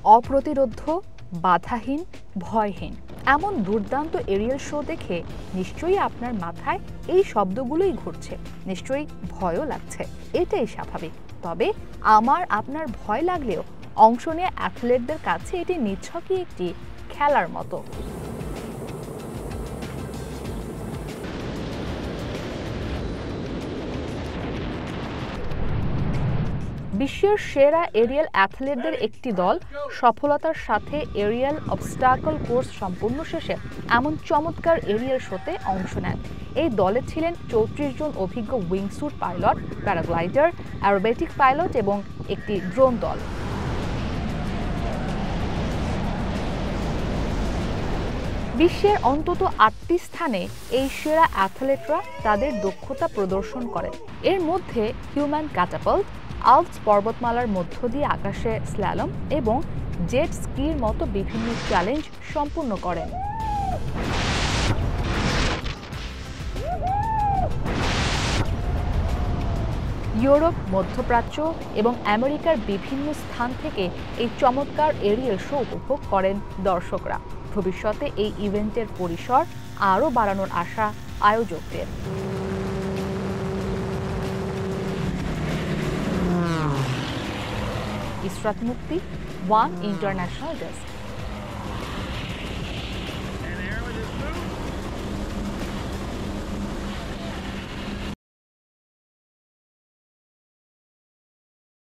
অপ্রতিরোধ্য, বাধাহীন, ভয়হীন এমন দুর্দান্ত Arial show দেখে নিশ্চয়ই আপনার মাথায় এই শব্দগুলোই ঘুরছে, নিশ্চয়ই ভয়ও লাগছে। এটাই স্বাভাবিক। তবে আপনার ভয় লাগলেও অংশ নেওয়া অ্যাথলেটদের কাছে এটি নিছকই একটি খেলার মতো। বিশ্বের সেরা এরিয়াল অ্যাথলেটদের একটি দল সফলতার সাথে এরিয়াল অবস্টাকল কোর্স সম্পূর্ণ শেষে এমন চমৎকার এরিয়াল শোতে অংশ নেন। এই দলে ছিলেন ৩৪ জন অভিজ্ঞ wingsuit pilot, paraglider, aerobatic pilot এবং একটি ড্রোন দল। বিশ্বের অন্তত ৮টি স্থানে এই সেরা অ্যাথলেটরা তাদের দক্ষতা প্রদর্শন করেন। এর মধ্যে হিউম্যান ক্যাটাপাল্ট, আল্পস পর্বতমালার মধ্য দিয়ে আকাশে স্ল্যালম এবং জেট স্কির মতো বিভিন্ন চ্যালেঞ্জ সম্পূর্ণ করেন। ইউরোপ, মধ্যপ্রাচ্য এবং আমেরিকার বিভিন্ন স্থান থেকে এই চমৎকার এরিয়াল শো উপভোগ করেন দর্শকরা। ভবিষ্যতে এই ইভেন্টের পরিসর আরও বাড়ানোর আশা আয়োজকদের। ইসরাত মুক্তি, ওয়ান ইন্টারন্যাশনাল ডেস্ক।